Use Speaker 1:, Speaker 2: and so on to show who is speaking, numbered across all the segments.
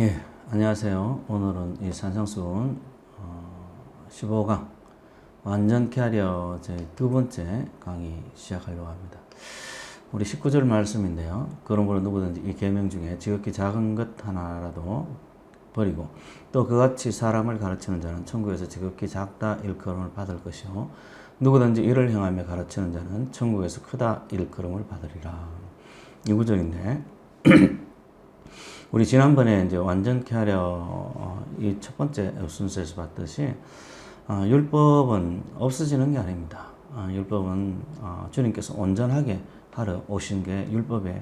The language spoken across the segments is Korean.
Speaker 1: 예, 안녕하세요. 오늘은 이 산상수훈 15강 완전 캐리어 제 두 번째 강의 시작하려고 합니다. 우리 19절 말씀인데요. 그러므로 누구든지 이 계명 중에 지극히 작은 것 하나라도 버리고 또 그같이 사람을 가르치는 자는 천국에서 지극히 작다 일컬음을 받을 것이요 누구든지 이를 행하며 가르치는 자는 천국에서 크다 일컬음을 받으리라. 이 구절인데 우리 지난번에 이제 완전 캐리어 이 첫 번째 순서에서 봤듯이 율법은 없어지는 게 아닙니다. 율법은 주님께서 온전하게 하러 오신 게 율법이에요.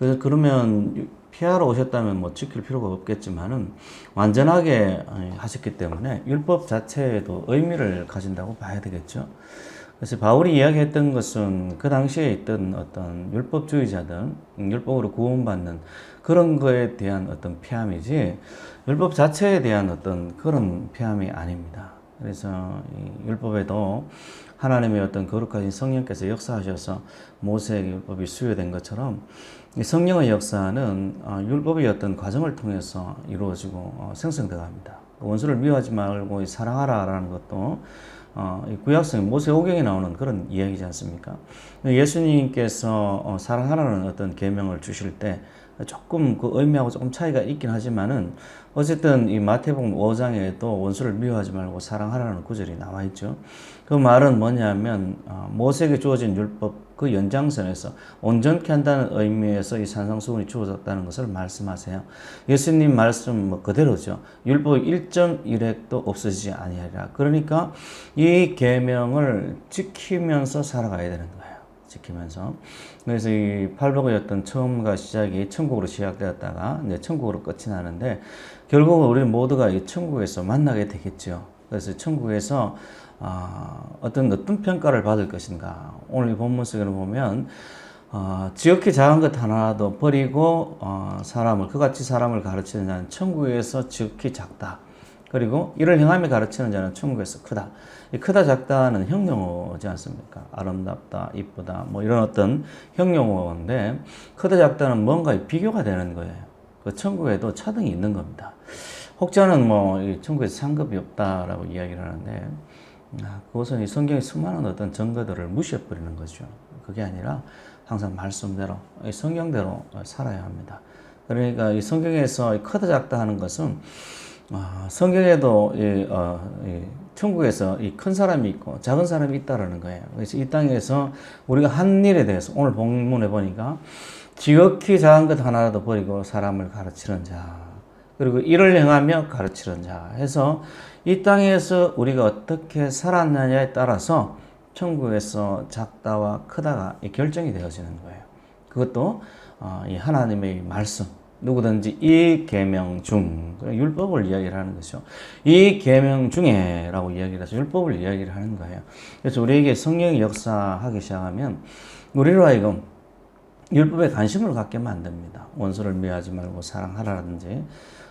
Speaker 1: 그래서 그러면 피하러 오셨다면 뭐 지킬 필요가 없겠지만은 완전하게 하셨기 때문에 율법 자체에도 의미를 가진다고 봐야 되겠죠. 그래서 바울이 이야기했던 것은 그 당시에 있던 어떤 율법주의자들, 율법으로 구원받는 그런 거에 대한 어떤 폐함이지 율법 자체에 대한 어떤 그런 폐함이 아닙니다. 그래서 이 율법에도 하나님의 어떤 거룩하신 성령께서 역사하셔서 모세에게 율법이 수여된 것처럼 이 성령의 역사는 율법의 어떤 과정을 통해서 이루어지고 생성되어 갑니다. 원수를 미워하지 말고 사랑하라라는 것도 이 구약성 모세오경에 나오는 그런 이야기지 않습니까? 예수님께서 사랑하라는 어떤 계명을 주실 때 조금 그 의미하고 조금 차이가 있긴 하지만은 어쨌든 이 마태복음 5장에도 원수를 미워하지 말고 사랑하라는 구절이 나와 있죠. 그 말은 뭐냐면 모세에게 주어진 율법 그 연장선에서 온전케 한다는 의미에서 이 산상수훈이 주어졌다는 것을 말씀하세요. 예수님 말씀 뭐 그대로죠. 율법 1.1획도 없어지지 아니하리라. 그러니까 이 계명을 지키면서 살아가야 되는 거예요. 지키면서. 그래서 이 팔복의 어떤 처음과 시작이 천국으로 시작되었다가 이제 천국으로 끝이 나는데 결국은 우리 모두가 이 천국에서 만나게 되겠죠. 그래서 천국에서 어떤 평가를 받을 것인가. 오늘 이 본문 속에는 보면 지극히 작은 것 하나도 버리고 그같이 사람을 가르치는 자는 천국에서 지극히 작다. 그리고 이를 행하며 가르치는 자는 천국에서 크다. 이 크다 작다는 형용어지 않습니까? 아름답다, 이쁘다, 뭐 이런 어떤 형용어인데 크다 작다는 뭔가 비교가 되는 거예요. 그 천국에도 차등이 있는 겁니다. 혹자는 뭐 천국에서 상급이 없다라고 이야기를 하는데 그것은 이 성경의 수많은 어떤 증거들을 무시해버리는 거죠. 그게 아니라 항상 말씀대로 이 성경대로 살아야 합니다. 그러니까 이 성경에서 크다 작다 하는 것은 성경에도 천국에서 이 큰 사람이 있고 작은 사람이 있다라는 거예요. 그래서 이 땅에서 우리가 한 일에 대해서 오늘 본문에 보니까 지극히 작은 것 하나라도 버리고 사람을 가르치는 자, 그리고 이를 행하며 가르치는 자 해서 이 땅에서 우리가 어떻게 살았느냐에 따라서 천국에서 작다와 크다가 결정이 되어지는 거예요. 그것도 이 하나님의 말씀, 누구든지 이 계명 중, 율법을 이야기를 하는 것이죠. 이 계명 중에라고 이야기를 해서 율법을 이야기를 하는 거예요. 그래서 우리에게 성령이 역사하기 시작하면 우리로 하여금 율법에 관심을 갖게 만듭니다. 원수를 미워하지 말고 사랑하라든지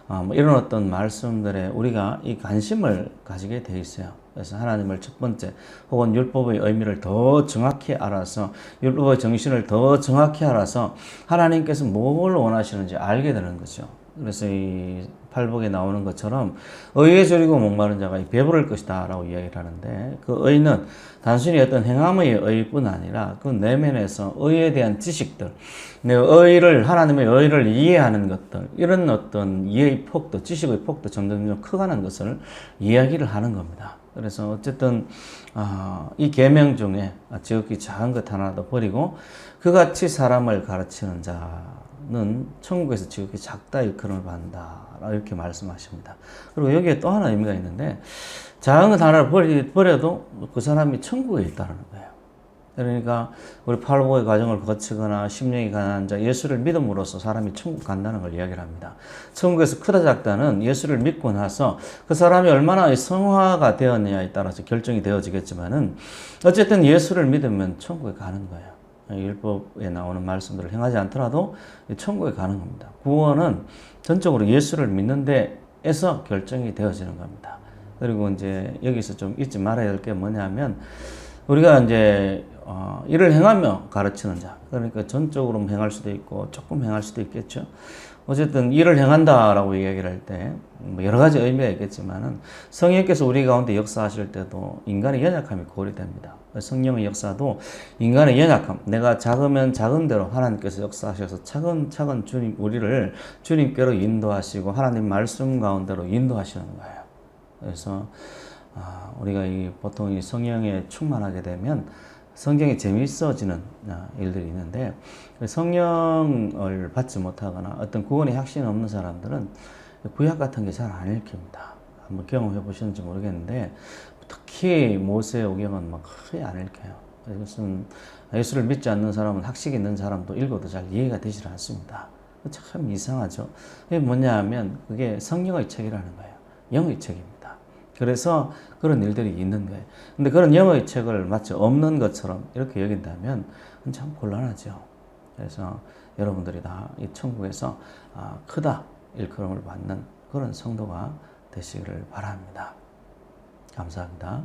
Speaker 1: 뭐 이런 어떤 말씀들에 우리가 이 관심을 가지게 돼 있어요. 그래서 하나님을 첫 번째 혹은 율법의 의미를 더 정확히 알아서 율법의 정신을 더 정확히 알아서 하나님께서 뭘 원하시는지 알게 되는 거죠. 그래서 이 팔복에 나오는 것처럼 의에 졸이고 목마른 자가 배부를 것이다 라고 이야기를 하는데 그 의는 단순히 어떤 행함의 의뿐 아니라 그 내면에서 의에 대한 지식들, 하나님의 의를 이해하는 것들, 이런 어떤 이해의 폭도, 지식의 폭도 점점 커가는 것을 이야기를 하는 겁니다. 그래서 어쨌든 이 계명 중에 지극히 작은 것 하나도 버리고 그같이 사람을 가르치는 자는 천국에서 지극히 작다 일컬음을 받는다 이렇게 말씀하십니다. 그리고 여기에 또 하나 의미가 있는데 작은 것 하나를 버려도 그 사람이 천국에 있다는 거예요. 그러니까 우리 팔복의 과정을 거치거나 심령이 가난한 자 예수를 믿음으로써 사람이 천국 간다는 걸 이야기를 합니다. 천국에서 크다 작다는 예수를 믿고 나서 그 사람이 얼마나 성화가 되었느냐에 따라서 결정이 되어지겠지만은 어쨌든 예수를 믿으면 천국에 가는 거예요. 율법에 나오는 말씀들을 행하지 않더라도 천국에 가는 겁니다. 구원은 전적으로 예수를 믿는 데에서 결정이 되어지는 겁니다. 그리고 이제 여기서 좀 잊지 말아야 될 게 뭐냐면 우리가 이제 이를 행하며 가르치는 자, 그러니까 전적으로 행할 수도 있고 조금 행할 수도 있겠죠. 어쨌든 일을 행한다라고 이야기를 할 때 뭐 여러 가지 의미가 있겠지만은 성령께서 우리 가운데 역사하실 때도 인간의 연약함이 고려됩니다. 성령의 역사도 인간의 연약함, 내가 작으면 작은 대로 하나님께서 역사하셔서 차근차근 우리를 주님께로 인도하시고 하나님 말씀 가운데로 인도하시는 거예요. 그래서 우리가 보통 이 성령에 충만하게 되면 성경이 재미있어지는 일들이 있는데, 성령을 받지 못하거나 어떤 구원의 확신이 없는 사람들은 구약 같은 게 잘 안 읽힙니다. 한번 경험해 보셨는지 모르겠는데, 특히 모세오경은 막 거의 안 읽혀요. 이것은 예수를 믿지 않는 사람은, 학식 있는 사람도 읽어도 잘 이해가 되지 않습니다. 참 이상하죠. 그게 뭐냐 하면 그게 성령의 책이라는 거예요. 영의 책입니다. 그래서 그런 일들이 있는 거예요. 근데 그런 영의 책을 마치 없는 것처럼 이렇게 여긴다면 참 곤란하죠. 그래서 여러분들이 다 이 천국에서 크다 일컬음을 받는 그런 성도가 되시기를 바랍니다. 감사합니다.